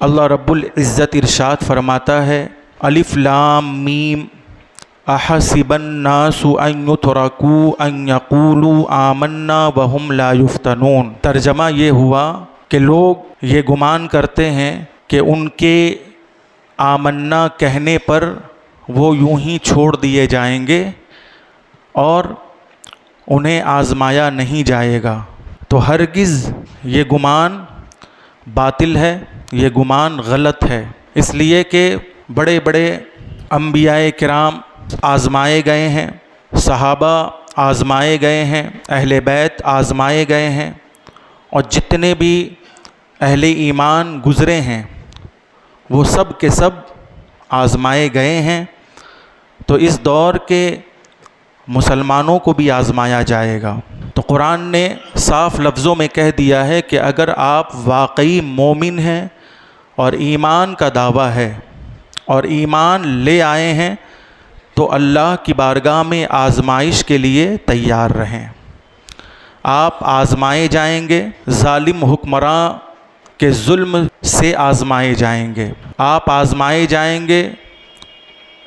اللہ رب العزت ارشاد فرماتا ہے الف لام میم احسب الناس ان یترکوا ان یقولوا آمنا وہم لا یفتنون۔ ترجمہ یہ ہوا کہ لوگ یہ گمان کرتے ہیں کہ ان کے آمنا کہنے پر وہ یوں ہی چھوڑ دیے جائیں گے اور انہیں آزمایا نہیں جائے گا۔ تو ہرگز یہ گمان باطل ہے، یہ گمان غلط ہے، اس لیے کہ بڑے بڑے انبیاء کرام آزمائے گئے ہیں، صحابہ آزمائے گئے ہیں، اہل بیت آزمائے گئے ہیں، اور جتنے بھی اہل ایمان گزرے ہیں وہ سب کے سب آزمائے گئے ہیں۔ تو اس دور کے مسلمانوں کو بھی آزمایا جائے گا۔ تو قرآن نے صاف لفظوں میں کہہ دیا ہے کہ اگر آپ واقعی مومن ہیں اور ایمان کا دعویٰ ہے اور ایمان لے آئے ہیں تو اللہ کی بارگاہ میں آزمائش کے لیے تیار رہیں۔ آپ آزمائے جائیں گے، ظالم حکمراں کے ظلم سے آزمائے جائیں گے، آپ آزمائے جائیں گے،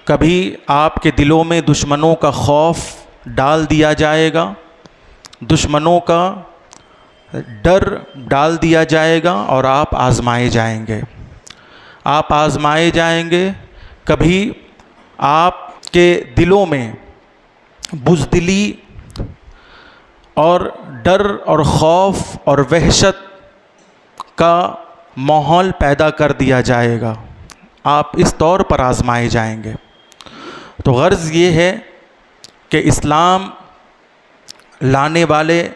کبھی آپ کے دلوں میں دشمنوں کا خوف ڈال دیا جائے گا، دشمنوں کا ڈر ڈال دیا جائے گا اور آپ آزمائے جائیں گے، آپ آزمائے جائیں گے، کبھی آپ کے دلوں میں بزدلی اور ڈر اور خوف اور وحشت کا ماحول پیدا کر دیا جائے گا، آپ اس طور پر آزمائے جائیں گے۔ تو غرض یہ ہے کہ اسلام لانے والے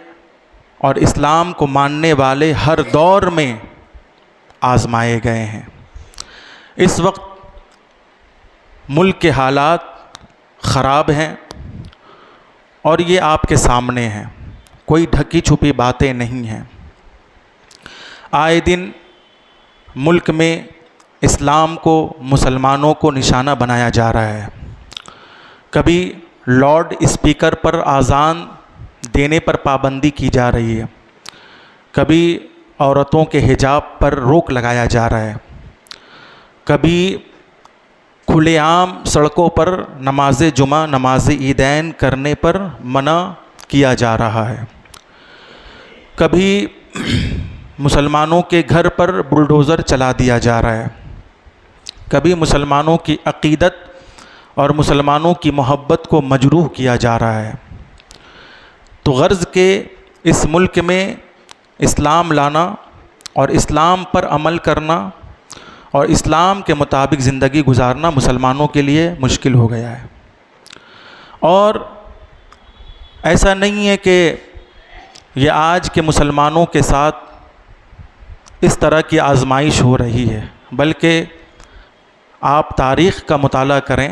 اور اسلام کو ماننے والے ہر دور میں آزمائے گئے ہیں۔ اس وقت ملک کے حالات خراب ہیں اور یہ آپ کے سامنے ہیں، کوئی ڈھکی چھپی باتیں نہیں ہیں۔ آئے دن ملک میں اسلام کو، مسلمانوں کو نشانہ بنایا جا رہا ہے۔ کبھی لاؤڈ اسپیکر پر اذان دینے پر پابندی کی جا رہی ہے، کبھی عورتوں کے حجاب پر روک لگایا جا رہا ہے، کبھی کھلے عام سڑکوں پر نماز جمعہ، نماز عیدین کرنے پر منع کیا جا رہا ہے، کبھی مسلمانوں کے گھر پر بلڈوزر چلا دیا جا رہا ہے، کبھی مسلمانوں کی عقیدت اور مسلمانوں کی محبت کو مجروح کیا جا رہا ہے۔ تو غرض کہ اس ملک میں اسلام لانا اور اسلام پر عمل کرنا اور اسلام کے مطابق زندگی گزارنا مسلمانوں کے لیے مشکل ہو گیا ہے۔ اور ایسا نہیں ہے کہ یہ آج کے مسلمانوں کے ساتھ اس طرح کی آزمائش ہو رہی ہے، بلکہ آپ تاریخ کا مطالعہ کریں،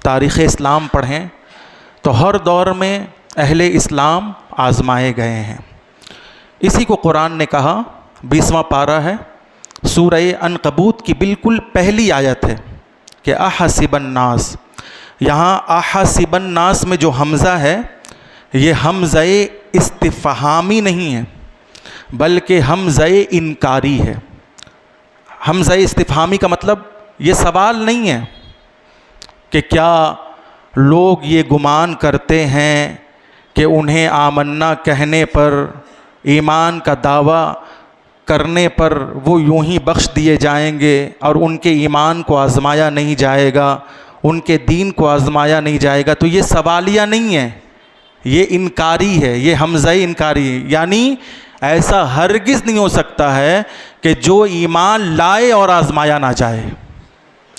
تاریخ اسلام پڑھیں تو ہر دور میں اہل اسلام آزمائے گئے ہیں۔ اسی کو قرآن نے کہا، 20واں پارہ ہے، سورہ عنکبوت کی بالکل پہلی آیت ہے کہ احسب الناس۔ یہاں احسب الناس میں جو حمزہ ہے یہ حمزہ استفہامی نہیں ہے بلکہ حمزہ انکاری ہے۔ حمزہ استفہامی کا مطلب یہ سوال نہیں ہے کہ کیا لوگ یہ گمان کرتے ہیں کہ انہیں آمنا کہنے پر، ایمان کا دعویٰ کرنے پر وہ یوں ہی بخش دیے جائیں گے اور ان کے ایمان کو آزمایا نہیں جائے گا، ان کے دین کو آزمایا نہیں جائے گا۔ تو یہ سوالیہ نہیں ہے، یہ انکاری ہے، یہ حمزہ انکاری ہے، یعنی ایسا ہرگز نہیں ہو سکتا ہے کہ جو ایمان لائے اور آزمایا نہ جائے،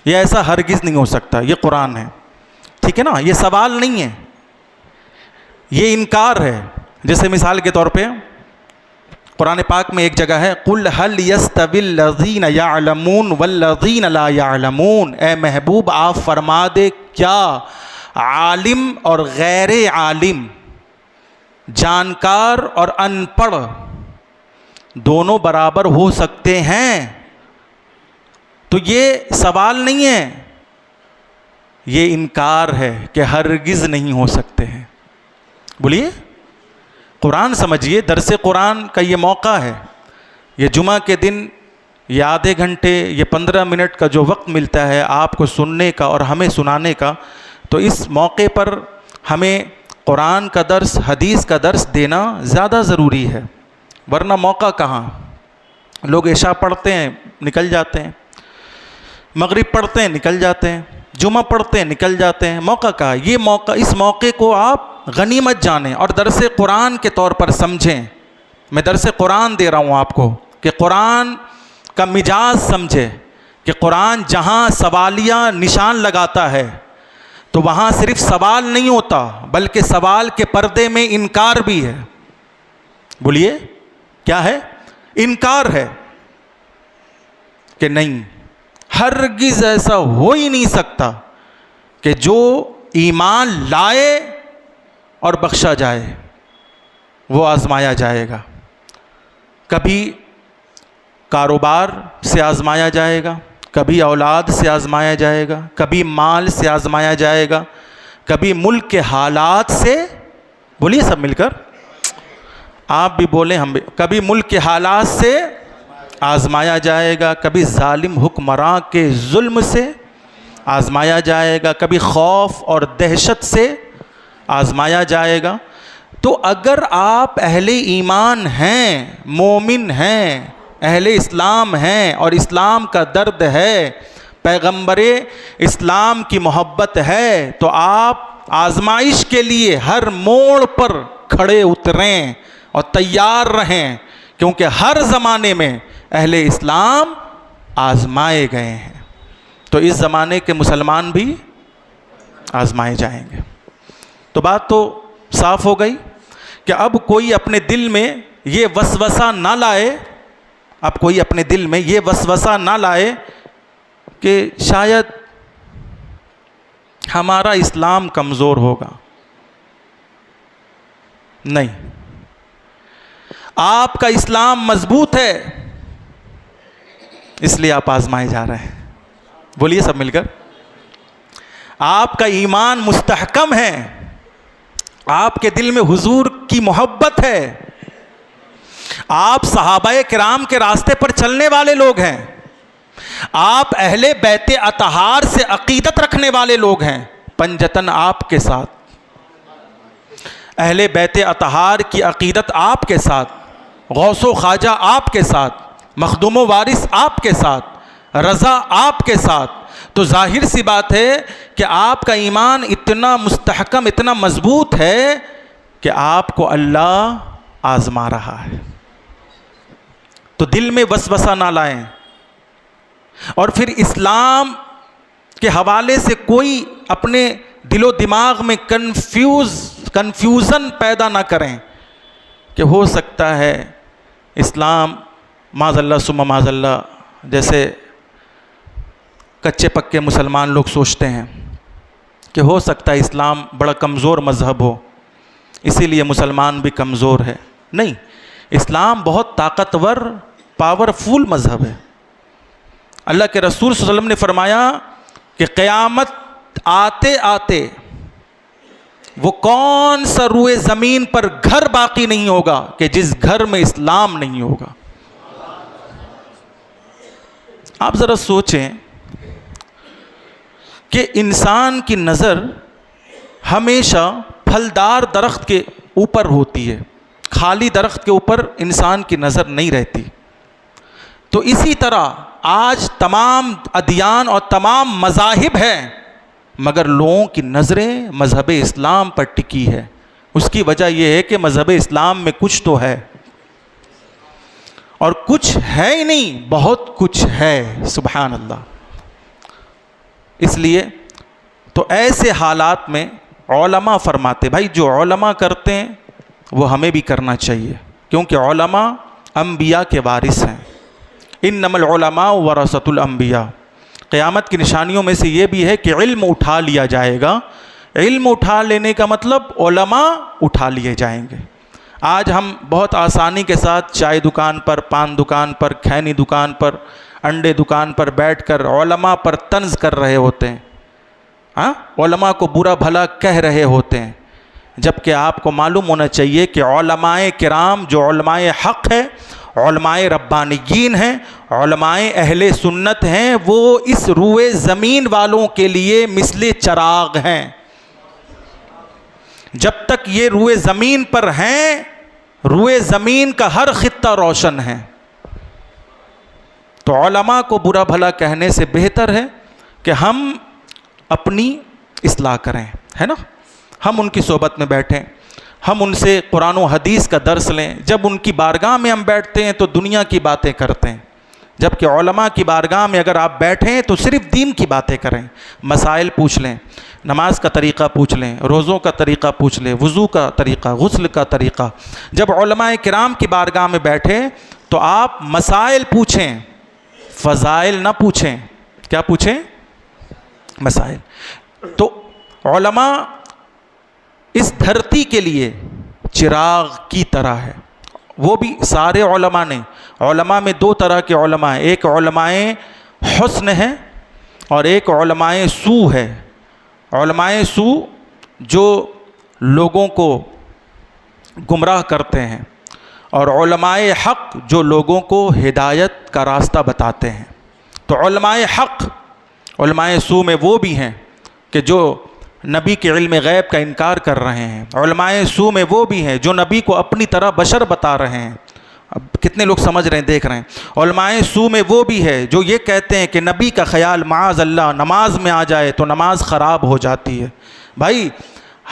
یہ ایسا ہرگز نہیں ہو سکتا۔ یہ قرآن ہے، ٹھیک ہے نا، یہ سوال نہیں ہے، یہ انکار ہے۔ جیسے مثال کے طور پہ قرآن پاک میں ایک جگہ ہے قُلْ هَلْ يَسْتَوِي الَّذِينَ يَعْلَمُونَ وَالَّذِينَ لَا يَعْلَمُونَ۔ اے محبوب آپ فرما دے کیا عالم اور غیر عالم، جانکار اور ان پڑھ دونوں برابر ہو سکتے ہیں؟ تو یہ سوال نہیں ہے، یہ انکار ہے کہ ہرگز نہیں ہو سکتے ہیں۔ بولیے، قرآن سمجھیے، درس قرآن کا یہ موقع ہے، یہ جمعہ کے دن یہ آدھے گھنٹے، یہ 15 منٹ کا جو وقت ملتا ہے آپ کو سننے کا اور ہمیں سنانے کا، تو اس موقع پر ہمیں قرآن کا درس، حدیث کا درس دینا زیادہ ضروری ہے، ورنہ موقع کہاں؟ لوگ عشاء پڑھتے ہیں نکل جاتے ہیں، مغرب پڑھتے ہیں نکل جاتے ہیں، جمعہ پڑھتے ہیں نکل جاتے ہیں، موقع کہاں؟ یہ موقع، اس موقع کو آپ غنیمت جانیں اور درس قرآن کے طور پر سمجھیں۔ میں درس قرآن دے رہا ہوں آپ کو کہ قرآن کا مجاز سمجھے، کہ قرآن جہاں سوالیہ نشان لگاتا ہے تو وہاں صرف سوال نہیں ہوتا بلکہ سوال کے پردے میں انکار بھی ہے۔ بولیے کیا ہے؟ انکار ہے کہ نہیں، ہرگز ایسا ہو ہی نہیں سکتا کہ جو ایمان لائے اور بخشا جائے، وہ آزمایا جائے گا۔ کبھی کاروبار سے آزمایا جائے گا، کبھی اولاد سے آزمایا جائے گا، کبھی مال سے آزمایا جائے گا، کبھی ملک کے حالات سے، بولیے سب مل کر، آپ بھی بولیں ہم بھی، کبھی ملک کے حالات سے آزمایا جائے گا، کبھی ظالم حکمراں کے ظلم سے آزمایا جائے گا، کبھی خوف اور دہشت سے آزمایا جائے گا۔ تو اگر آپ اہل ایمان ہیں، مومن ہیں، اہل اسلام ہیں اور اسلام کا درد ہے، پیغمبر اسلام کی محبت ہے، تو آپ آزمائش کے لیے ہر موڑ پر کھڑے اتریں اور تیار رہیں، کیونکہ ہر زمانے میں اہل اسلام آزمائے گئے ہیں، تو اس زمانے کے مسلمان بھی آزمائے جائیں گے۔ تو بات تو صاف ہو گئی کہ اب کوئی اپنے دل میں یہ وسوسہ نہ لائے، اب کوئی اپنے دل میں یہ وسوسہ نہ لائے کہ شاید ہمارا اسلام کمزور ہوگا۔ نہیں، آپ کا اسلام مضبوط ہے، اس لیے آپ آزمائے جا رہے ہیں۔ بولیے سب مل کر، آپ کا ایمان مستحکم ہے، آپ کے دل میں حضور کی محبت ہے، آپ صحابہ کرام کے راستے پر چلنے والے لوگ ہیں، آپ اہل بیت اطہار سے عقیدت رکھنے والے لوگ ہیں، پنجتن آپ کے ساتھ، اہل بیت اطہار کی عقیدت آپ کے ساتھ، غوث و خواجہ آپ کے ساتھ، مخدوم و وارث آپ کے ساتھ، رضا آپ کے ساتھ، تو ظاہر سی بات ہے کہ آپ کا ایمان اتنا مستحکم، اتنا مضبوط ہے کہ آپ کو اللہ آزما رہا ہے۔ تو دل میں وسوسہ نہ لائیں، اور پھر اسلام کے حوالے سے کوئی اپنے دل و دماغ میں کنفیوژن پیدا نہ کریں کہ ہو سکتا ہے اسلام معاذ اللہ ثم معاذ اللہ، جیسے کچے پکے مسلمان لوگ سوچتے ہیں کہ ہو سکتا ہے اسلام بڑا کمزور مذہب ہو، اسی لیے مسلمان بھی کمزور ہے۔ نہیں، اسلام بہت طاقتور، پاورفل مذہب ہے۔ اللہ کے رسول صلی اللہ علیہ وسلم نے فرمایا کہ قیامت آتے آتے وہ کون سا روئے زمین پر گھر باقی نہیں ہوگا کہ جس گھر میں اسلام نہیں ہوگا۔ آپ ذرا سوچیں کہ انسان کی نظر ہمیشہ پھلدار درخت کے اوپر ہوتی ہے، خالی درخت کے اوپر انسان کی نظر نہیں رہتی۔ تو اسی طرح آج تمام ادیان اور تمام مذاہب ہیں، مگر لوگوں کی نظریں مذہب اسلام پر ٹکی ہے۔ اس کی وجہ یہ ہے کہ مذہب اسلام میں کچھ تو ہے، اور کچھ ہے ہی نہیں، بہت کچھ ہے، سبحان اللہ۔ اس لیے تو ایسے حالات میں علماء فرماتے، بھائی جو علماء کرتے ہیں وہ ہمیں بھی کرنا چاہیے، کیونکہ علماء انبیاء کے وارث ہیں۔ انما العلماء ورثۃ الانبیاء۔ قیامت کی نشانیوں میں سے یہ بھی ہے کہ علم اٹھا لیا جائے گا۔ علم اٹھا لینے کا مطلب علماء اٹھا لیے جائیں گے۔ آج ہم بہت آسانی کے ساتھ چائے دکان پر، پان دکان پر، کھینی دکان پر، انڈے دکان پر بیٹھ کر علماء پر طنز کر رہے ہوتے ہیں، ہاں، علماء کو برا بھلا کہہ رہے ہوتے ہیں، جبکہ آپ کو معلوم ہونا چاہیے کہ علماء کرام جو علماء حق ہے، علماء ربانیین ہیں، علماء اہل سنت ہیں، وہ اس روئے زمین والوں کے لیے مثل چراغ ہیں۔ جب تک یہ روئے زمین پر ہیں، روئے زمین کا ہر خطہ روشن ہے۔ تو علماء کو برا بھلا کہنے سے بہتر ہے کہ ہم اپنی اصلاح کریں، ہے نا، ہم ان کی صحبت میں بیٹھیں، ہم ان سے قرآن و حدیث کا درس لیں۔ جب ان کی بارگاہ میں ہم بیٹھتے ہیں تو دنیا کی باتیں کرتے ہیں، جبکہ علماء کی بارگاہ میں اگر آپ بیٹھیں تو صرف دین کی باتیں کریں، مسائل پوچھ لیں، نماز کا طریقہ پوچھ لیں، روزوں کا طریقہ پوچھ لیں، وضو کا طریقہ، غسل کا طریقہ۔ جب علماء کرام کی بارگاہ میں بیٹھیں تو آپ مسائل پوچھیں، فضائل نہ پوچھیں۔ کیا پوچھیں؟ مسائل۔ تو علماء اس دھرتی کے لیے چراغ کی طرح ہے، وہ بھی سارے علماء نے۔ علماء میں دو طرح کے علماء ہیں، ایک علماء حسن ہے اور ایک علماء سو ہے۔ علماء سو جو لوگوں کو گمراہ کرتے ہیں، اور علماء حق جو لوگوں کو ہدایت کا راستہ بتاتے ہیں۔ تو علماء حق، علماء سو میں وہ بھی ہیں کہ جو نبی کے علم غیب کا انکار کر رہے ہیں، علماء سو میں وہ بھی ہیں جو نبی کو اپنی طرح بشر بتا رہے ہیں۔ اب کتنے لوگ سمجھ رہے ہیں، دیکھ رہے ہیں۔ علماء سو میں وہ بھی ہے جو یہ کہتے ہیں کہ نبی کا خیال معاذ اللہ نماز میں آ جائے تو نماز خراب ہو جاتی ہے۔ بھائی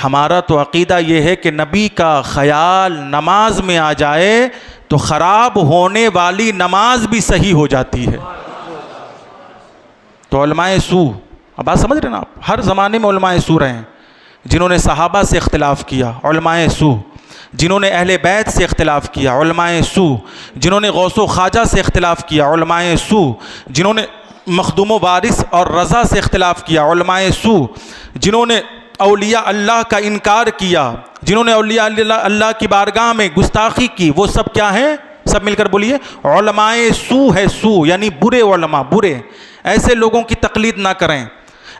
ہمارا تو عقیدہ یہ ہے کہ نبی کا خیال نماز میں آ جائے تو خراب ہونے والی نماز بھی صحیح ہو جاتی ہے۔ تو علماء سو، اب بات سمجھ رہے ہیں نا آپ، ہر زمانے میں علماء سو رہے ہیں، جنہوں نے صحابہ سے اختلاف کیا، علماء سو، جنہوں نے اہل بیت سے اختلاف کیا، علماء سو، جنہوں نے غوث و خواجہ سے اختلاف کیا، علماء سو، جنہوں نے مخدوم و وارث اور رضا سے اختلاف کیا، علماء سو، جنہوں نے اولیاء اللہ کا انکار کیا، جنہوں نے اولیاء اللہ کی بارگاہ میں گستاخی کی، وہ سب کیا ہیں؟ سب مل کر بولیے، علماء سو ہے۔ سو یعنی برے علماء، برے۔ ایسے لوگوں کی تقلید نہ کریں،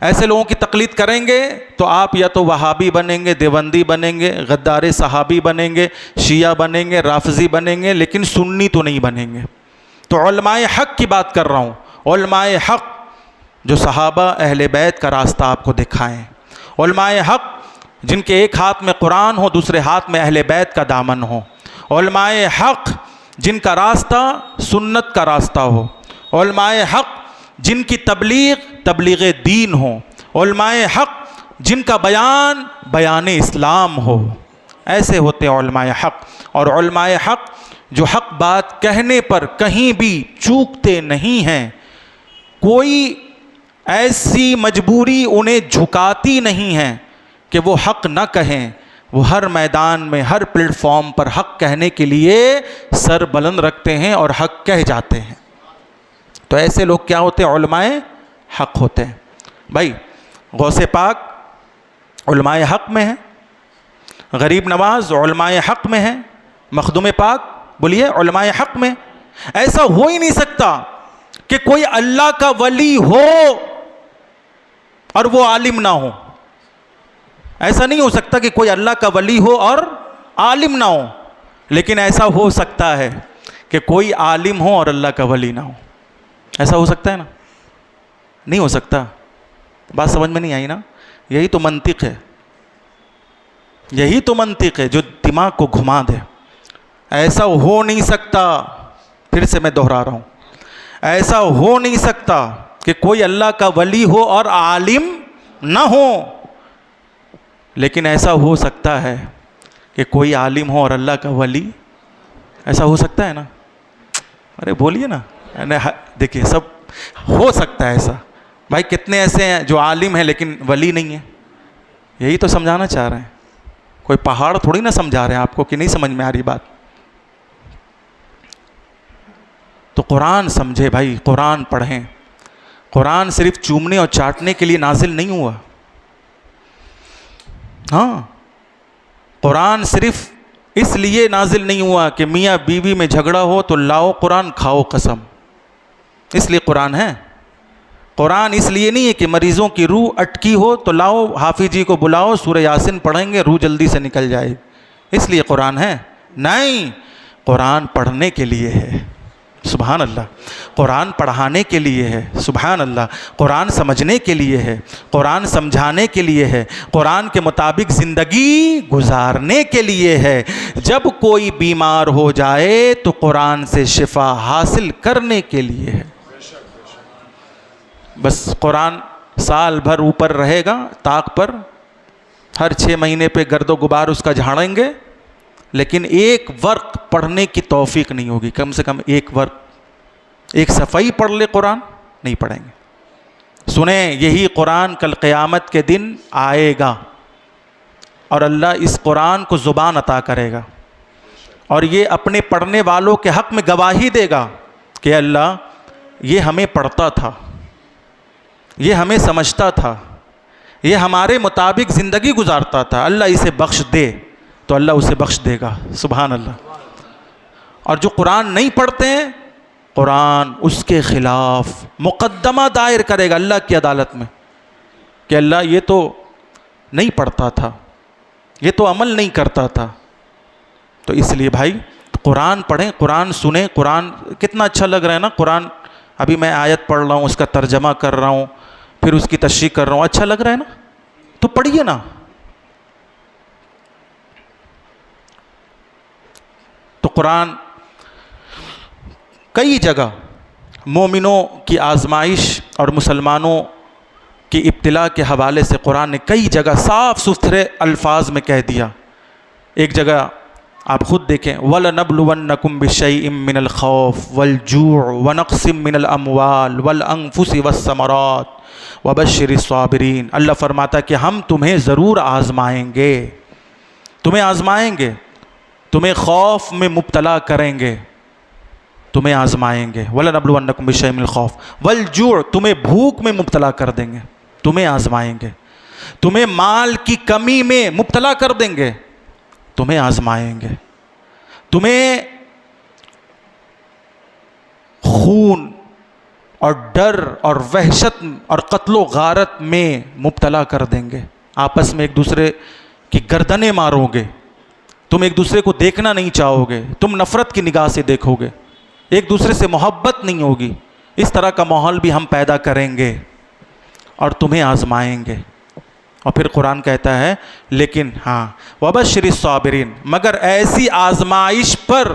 ایسے لوگوں کی تقلید کریں گے تو آپ یا تو وہابی بنیں گے، دیوبندی بنیں گے، غدار صحابی بنیں گے، شیعہ بنیں گے، رافضی بنیں گے، لیکن سنی تو نہیں بنیں گے۔ تو علماء حق کی بات کر رہا ہوں، علماء حق جو صحابہ اہل بیت کا راستہ آپ کو دکھائیں، علماء حق جن کے ایک ہاتھ میں قرآن ہو، دوسرے ہاتھ میں اہل بیت کا دامن ہو، علماء حق جن کا راستہ سنت کا راستہ ہو، علماء حق جن کی تبلیغ دین ہو، علماء حق جن کا بیان اسلام ہو، ایسے ہوتے ہیں علماء حق۔ اور علماء حق جو حق بات کہنے پر کہیں بھی چوکتے نہیں ہیں، کوئی ایسی مجبوری انہیں جھکاتی نہیں ہے کہ وہ حق نہ کہیں، وہ ہر میدان میں، ہر پلیٹ فارم پر حق کہنے کے لیے سر بلند رکھتے ہیں اور حق کہہ جاتے ہیں۔ تو ایسے لوگ کیا ہوتے ہیں؟ علماء حق ہوتے ہیں۔ بھائی غوث پاک علماء حق میں ہیں، غریب نواز علماء حق میں ہیں، مخدوم پاک بولیے علماء حق میں۔ ایسا ہو ہی نہیں سکتا کہ کوئی اللہ کا ولی ہو اور وہ عالم نہ ہو۔ ایسا نہیں ہو سکتا کہ کوئی اللہ کا ولی ہو اور عالم نہ ہو، لیکن ایسا ہو سکتا ہے کہ کوئی عالم ہو اور اللہ کا ولی نہ ہو۔ ایسا ہو سکتا ہے نا؟ نہیں ہو سکتا۔ بات سمجھ میں نہیں آئی نا؟ یہی تو منطق ہے، یہی تو منطق ہے جو دماغ کو گھما دے۔ ایسا ہو نہیں سکتا، پھر سے میں دہرا رہا ہوں، ایسا ہو نہیں سکتا کہ کوئی اللہ کا ولی ہو اور عالم نہ ہو، لیکن ایسا ہو سکتا ہے کہ کوئی عالم ہو اور اللہ کا ولی۔ ایسا ہو سکتا ہے نا؟ ارے بولیے نا، دیکھیے سب ہو سکتا ہے ایسا۔ بھائی کتنے ایسے ہیں جو عالم ہیں لیکن ولی نہیں ہیں؟ یہی تو سمجھانا چاہ رہے ہیں، کوئی پہاڑ تھوڑی نہ سمجھا رہے ہیں آپ کو کہ نہیں سمجھ میں آ رہی بات۔ تو قرآن سمجھے بھائی، قرآن پڑھیں۔ قرآن صرف چومنے اور چاٹنے کے لیے نازل نہیں ہوا۔ ہاں، قرآن صرف اس لیے نازل نہیں ہوا کہ میاں بیوی میں جھگڑا ہو تو لاؤ قرآن کھاؤ قسم، اس لیے قرآن ہے۔ قرآن اس لیے نہیں ہے کہ مریضوں کی روح اٹکی ہو تو لاؤ حافظ جی کو بلاؤ، سورہ یاسین پڑھیں گے روح جلدی سے نکل جائے، اس لیے قرآن ہے۔ نہیں، قرآن پڑھنے کے لیے ہے، سبحان اللہ، قرآن پڑھانے کے لیے ہے، سبحان اللہ، قرآن سمجھنے کے لیے ہے، قرآن سمجھانے کے لیے ہے، قرآن کے مطابق زندگی گزارنے کے لیے ہے۔ جب کوئی بیمار ہو جائے تو قرآن سے شفا حاصل کرنے کے لیے ہے۔ بس قرآن سال بھر اوپر رہے گا طاق پر، ہر 6 مہینے پہ گرد و غبار اس کا جھاڑیں گے، لیکن ایک ورق پڑھنے کی توفیق نہیں ہوگی۔ کم سے کم ایک ورق، ایک صفحہ پڑھ لے قرآن، نہیں پڑھیں گے۔ سنیں، یہی قرآن کل قیامت کے دن آئے گا اور اللہ اس قرآن کو زبان عطا کرے گا، اور یہ اپنے پڑھنے والوں کے حق میں گواہی دے گا کہ اللہ یہ ہمیں پڑھتا تھا، یہ ہمیں سمجھتا تھا، یہ ہمارے مطابق زندگی گزارتا تھا، اللہ اسے بخش دے، تو اللہ اسے بخش دے گا، سبحان اللہ۔ اور جو قرآن نہیں پڑھتے ہیں، قرآن اس کے خلاف مقدمہ دائر کرے گا اللہ کی عدالت میں کہ اللہ یہ تو نہیں پڑھتا تھا، یہ تو عمل نہیں کرتا تھا۔ تو اس لیے بھائی قرآن پڑھیں، قرآن سنیں۔ قرآن کتنا اچھا لگ رہا ہے نا، قرآن ابھی میں آیت پڑھ رہا ہوں، اس کا ترجمہ کر رہا ہوں، پھر اس کی تشریح کر رہا ہوں، اچھا لگ رہا ہے نا، تو پڑھیے نا۔ تو قرآن کئی جگہ مومنوں کی آزمائش اور مسلمانوں کی ابتلا کے حوالے سے قرآن نے کئی جگہ صاف ستھرے الفاظ میں کہہ دیا۔ ایک جگہ آپ خود دیکھیں، وَلَنَبْلُوَنَّكُمْ بِشَيْءٍ مِّنَ الْخَوْفِ وَالْجُوعِ وَنَقْصٍ مِّنَ الْأَمْوَالِ وَالْأَنفُسِ وَالثَّمَرَاتِ وَبَشِّرِ الصَّابِرِينَ۔ اللہ فرماتا ہے کہ ہم تمہیں ضرور آزمائیں گے، تمہیں آزمائیں گے، تمہیں خوف میں مبتلا کریں گے، تمہیں آزمائیں گے۔ وَلَنَبْلُوَنَّكُمْ بِشَيْءٍ مِّنَ الْخَوْفِ وَالْجُوعِ، تمہیں بھوک میں مبتلا کر دیں گے، تمہیں آزمائیں گے، تمہیں مال کی کمی میں مبتلا کر دیں گے، تمہیں آزمائیں گے، تمہیں خون اور ڈر اور وحشت اور قتل و غارت میں مبتلا کر دیں گے، آپس میں ایک دوسرے کی گردنیں مارو گے، تم ایک دوسرے کو دیکھنا نہیں چاہو گے، تم نفرت کی نگاہ سے دیکھو گے، ایک دوسرے سے محبت نہیں ہوگی، اس طرح کا ماحول بھی ہم پیدا کریں گے اور تمہیں آزمائیں گے۔ اور پھر قرآن کہتا ہے لیکن ہاں وَبَشِّرِ الصَّابِرِينَ، مگر ایسی آزمائش پر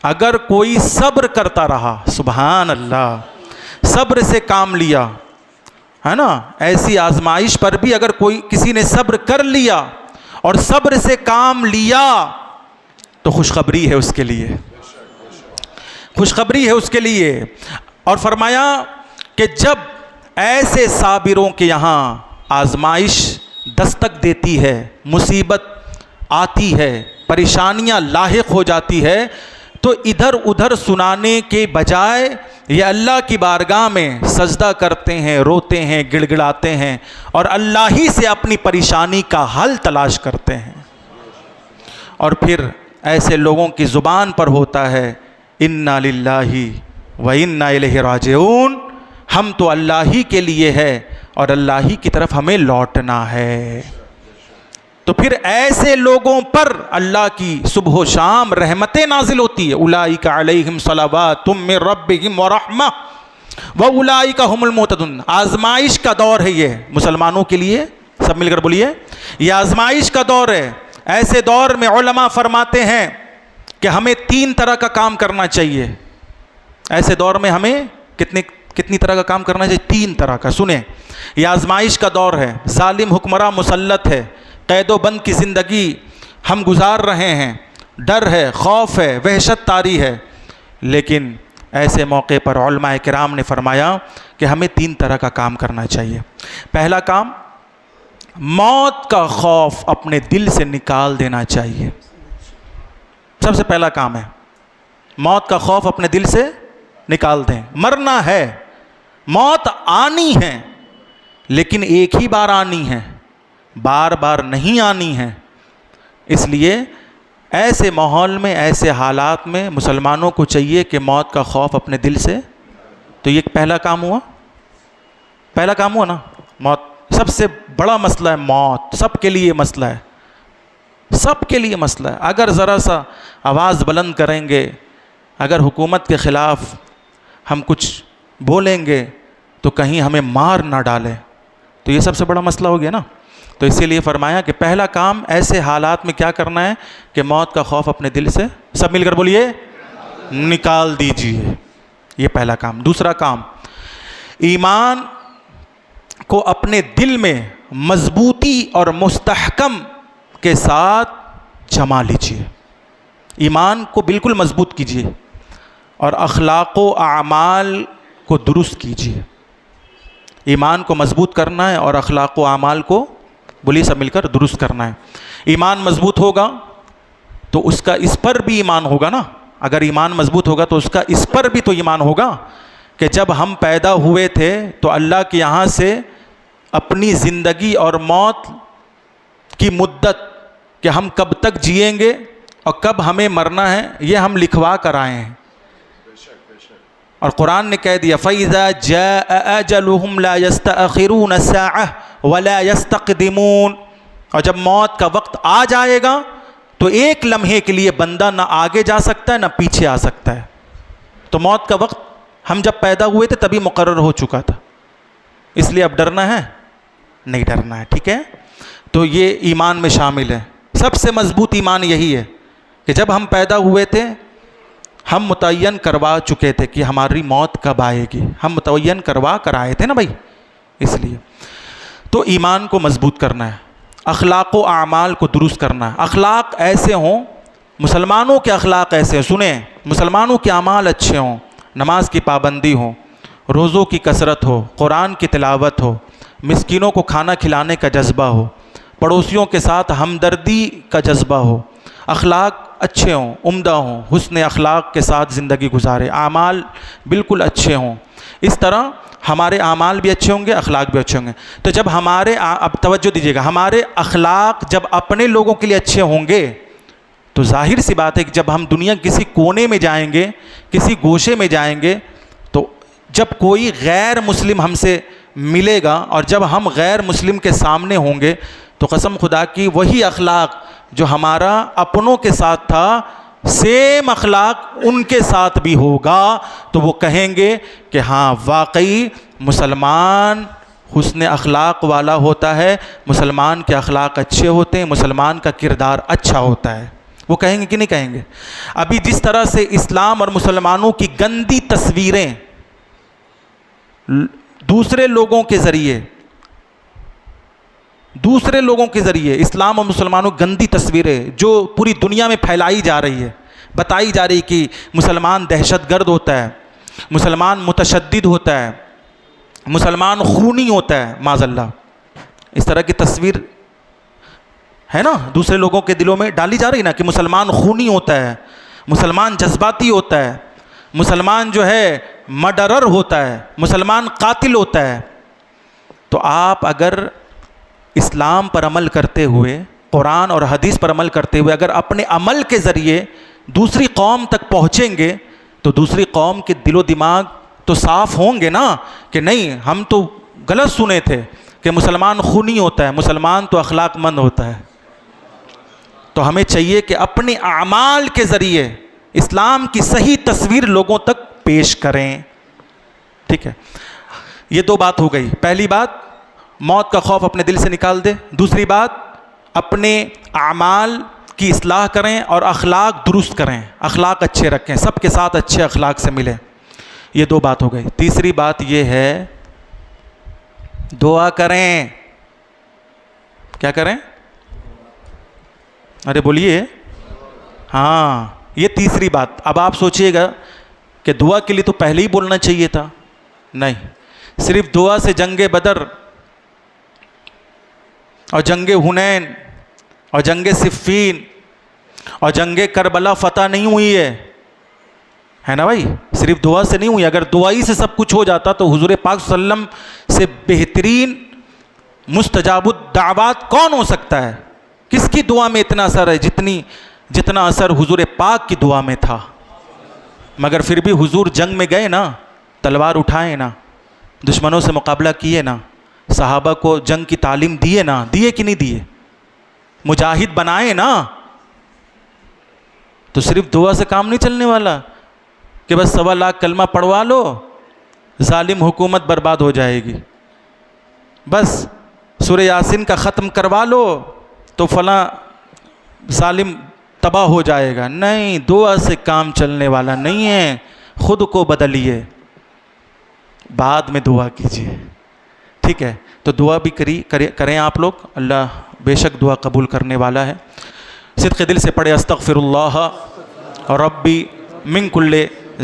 اگر کوئی صبر کرتا رہا، سبحان اللہ، صبر سے کام لیا ہے نا، ایسی آزمائش پر بھی اگر کوئی کسی نے صبر کر لیا اور صبر سے کام لیا تو خوشخبری ہے اس کے لیے، خوشخبری ہے اس کے لیے۔ اور فرمایا کہ جب ایسے صابروں کے یہاں آزمائش دستک دیتی ہے، مصیبت آتی ہے، پریشانیاں لاحق ہو جاتی ہے، تو ادھر ادھر سنانے کے بجائے یہ اللہ کی بارگاہ میں سجدہ کرتے ہیں، روتے ہیں، گڑ گڑاتے ہیں اور اللہ ہی سے اپنی پریشانی کا حل تلاش کرتے ہیں۔ اور پھر ایسے لوگوں کی زبان پر ہوتا ہے اِنَّا لِلَّهِ وَإِنَّا إِلَيْهِ رَاجِعُونَ، ہم تو اللہ ہی کے لیے ہے اور اللہ ہی کی طرف ہمیں لوٹنا ہے۔ تو پھر ایسے لوگوں پر اللہ کی صبح و شام رحمتیں نازل ہوتی ہے، اولئک علیہم صلوات من ربہم ورحمہ واولئک ھم المہتدون۔ آزمائش کا دور ہے یہ مسلمانوں کے لیے، سب مل کر بولیے، یہ آزمائش کا دور ہے۔ ایسے دور میں علماء فرماتے ہیں کہ ہمیں 3 طرح کا کام کرنا چاہیے۔ ایسے دور میں ہمیں کتنی طرح کا کام کرنا چاہیے؟ 3 طرح کا۔ سنیں، یہ آزمائش کا دور ہے، ظالم حکمراں مسلط ہے، قید و بند کی زندگی ہم گزار رہے ہیں، ڈر ہے، خوف ہے، وحشت طاری ہے، لیکن ایسے موقع پر علماء کرام نے فرمایا کہ ہمیں 3 طرح کا کام کرنا چاہیے۔ پہلا کام، موت کا خوف اپنے دل سے نکال دینا چاہیے۔ سب سے پہلا کام ہے موت کا خوف اپنے دل سے نکال دیں۔ مرنا ہے، موت آنی ہے، لیکن ایک ہی بار آنی ہے، بار بار نہیں آنی ہے۔ اس لیے ایسے ماحول میں، ایسے حالات میں مسلمانوں کو چاہیے کہ موت کا خوف اپنے دل سے، تو یہ پہلا کام ہوا، پہلا کام ہوا نا۔ موت سب سے بڑا مسئلہ ہے، موت سب کے لیے مسئلہ ہے، سب کے لیے مسئلہ ہے. اگر ذرا سا آواز بلند کریں گے, اگر حکومت کے خلاف ہم کچھ بولیں گے تو کہیں ہمیں مار نہ ڈالے, تو یہ سب سے بڑا مسئلہ ہو گیا نا. تو اسی لیے فرمایا کہ پہلا کام ایسے حالات میں کیا کرنا ہے کہ موت کا خوف اپنے دل سے, سب مل کر بولیے, نکال دیجیے. یہ پہلا کام. دوسرا کام, ایمان کو اپنے دل میں مضبوطی اور مستحکم کے ساتھ جما لیجیے. ایمان کو بالکل مضبوط کیجیے اور اخلاق و اعمال کو درست کیجیے. ایمان کو مضبوط کرنا ہے اور اخلاق و اعمال کو, بولیے سب مل کر, درست کرنا ہے. ایمان مضبوط ہوگا تو اس کا اس پر بھی ایمان ہوگا نا. اگر ایمان مضبوط ہوگا تو اس کا اس پر بھی تو ایمان ہوگا کہ جب ہم پیدا ہوئے تھے تو اللہ کے یہاں سے اپنی زندگی اور موت کی مدت, کہ ہم کب تک جئیں گے اور کب ہمیں مرنا ہے, یہ ہم لکھوا کر آئے ہیں. اور قرآن نے کہہ دیا فَإِذَا جَاءَ أَجَلُهُمْ لَا يَسْتَأْخِرُونَ سَاعَةً وَلَا يَسْتَقْدِمُونَ. اور جب موت کا وقت آ جائے گا تو ایک لمحے کے لیے بندہ نہ آگے جا سکتا ہے نہ پیچھے آ سکتا ہے. تو موت کا وقت ہم جب پیدا ہوئے تھے تبھی مقرر ہو چکا تھا, اس لیے اب ڈرنا ہے نہیں ڈرنا ہے. ٹھیک ہے, تو یہ ایمان میں شامل ہے. سب سے مضبوط ایمان یہی ہے کہ جب ہم پیدا ہوئے تھے ہم متعین کروا چکے تھے کہ ہماری موت کب آئے گی. ہم متعین کروا کر آئے تھے نا بھائی, اس لیے. تو ایمان کو مضبوط کرنا ہے, اخلاق و اعمال کو درست کرنا ہے. اخلاق ایسے ہوں, مسلمانوں کے اخلاق ایسے ہیں, سنیں, مسلمانوں کے اعمال اچھے ہوں, نماز کی پابندی ہو, روزوں کی کثرت ہو, قرآن کی تلاوت ہو, مسکینوں کو کھانا کھلانے کا جذبہ ہو, پڑوسیوں کے ساتھ ہمدردی کا جذبہ ہو, اخلاق اچھے ہوں, عمدہ ہوں, حسن اخلاق کے ساتھ زندگی گزارے, اعمال بالکل اچھے ہوں. اس طرح ہمارے اعمال بھی اچھے ہوں گے, اخلاق بھی اچھے ہوں گے. تو جب ہمارے, اب توجہ دیجیے گا, ہمارے اخلاق جب اپنے لوگوں کے لیے اچھے ہوں گے تو ظاہر سی بات ہے کہ جب ہم دنیا کسی کونے میں جائیں گے, کسی گوشے میں جائیں گے, تو جب کوئی غیر مسلم ہم سے ملے گا اور جب ہم غیر مسلم کے سامنے ہوں گے تو قسم خدا کی وہی اخلاق جو ہمارا اپنوں کے ساتھ تھا سیم اخلاق ان کے ساتھ بھی ہوگا. تو وہ کہیں گے کہ ہاں واقعی مسلمان حسن اخلاق والا ہوتا ہے, مسلمان کے اخلاق اچھے ہوتے ہیں, مسلمان کا کردار اچھا ہوتا ہے. وہ کہیں گے کہ نہیں کہیں گے؟ ابھی جس طرح سے اسلام اور مسلمانوں کی گندی تصویریں دوسرے لوگوں کے ذریعے اسلام اور مسلمانوں کی گندی تصویریں جو پوری دنیا میں پھیلائی جا رہی ہے, بتائی جا رہی کہ مسلمان دہشت گرد ہوتا ہے, مسلمان متشدد ہوتا ہے, مسلمان خونی ہوتا ہے, معاذ اللہ, اس طرح کی تصویر ہے نا دوسرے لوگوں کے دلوں میں ڈالی جا رہی نا کہ مسلمان خونی ہوتا ہے, مسلمان جذباتی ہوتا ہے, مسلمان جو ہے مرڈرر ہوتا ہے, مسلمان قاتل ہوتا ہے. تو آپ اگر اسلام پر عمل کرتے ہوئے, قرآن اور حدیث پر عمل کرتے ہوئے اگر اپنے عمل کے ذریعے دوسری قوم تک پہنچیں گے تو دوسری قوم کے دل و دماغ تو صاف ہوں گے نا کہ نہیں ہم تو غلط سنے تھے کہ مسلمان خونی ہوتا ہے, مسلمان تو اخلاق مند ہوتا ہے. تو ہمیں چاہیے کہ اپنے اعمال کے ذریعے اسلام کی صحیح تصویر لوگوں تک پیش کریں. ٹھیک ہے, یہ دو بات ہو گئی. پہلی بات موت کا خوف اپنے دل سے نکال دے, دوسری بات اپنے اعمال کی اصلاح کریں اور اخلاق درست کریں, اخلاق اچھے رکھیں, سب کے ساتھ اچھے اخلاق سے ملیں. یہ دو بات ہو گئی. تیسری بات یہ ہے دعا کریں. کیا کریں؟ ارے بولیے. ہاں یہ تیسری بات. اب آپ سوچئے گا کہ دعا کے لیے تو پہلے ہی بولنا چاہیے تھا. نہیں, صرف دعا سے جنگ بدر اور جنگ حنین اور جنگ صفین اور جنگ کربلا فتح نہیں ہوئی ہے نا بھائی, صرف دعا سے نہیں ہوئی. اگر دعائی سے سب کچھ ہو جاتا تو حضور پاک صلی اللہ علیہ وسلم سے بہترین مستجاب الدعوات کون ہو سکتا ہے؟ کس کی دعا میں اتنا اثر ہے جتنا اثر حضور پاک کی دعا میں تھا. مگر پھر بھی حضور جنگ میں گئے نا, تلوار اٹھائے نا, دشمنوں سے مقابلہ کیے نا, صحابہ کو جنگ کی تعلیم دیے نا, دیے کہ نہیں دیے؟ مجاہد بنائیں نا. تو صرف دعا سے کام نہیں چلنے والا کہ بس 1.25 لاکھ کلمہ پڑھوا لو ظالم حکومت برباد ہو جائے گی، بس سورہ یاسین کا ختم کروا لو تو فلاں ظالم تباہ ہو جائے گا. نہیں، دعا سے کام چلنے والا نہیں ہے. خود کو بدلیے، بعد میں دعا کیجیے. ٹھیک ہے؟ تو دعا بھی کریں آپ لوگ. اللہ بے شک دعا قبول کرنے والا ہے. صدق دل سے پڑھے استغفر اللہ ربی من کل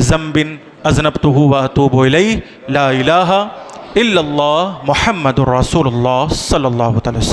ذنب اذنبتہ واتوب الیہ لا الہ الا اللہ محمد رسول اللہ صلی اللہ علیہ وسلم.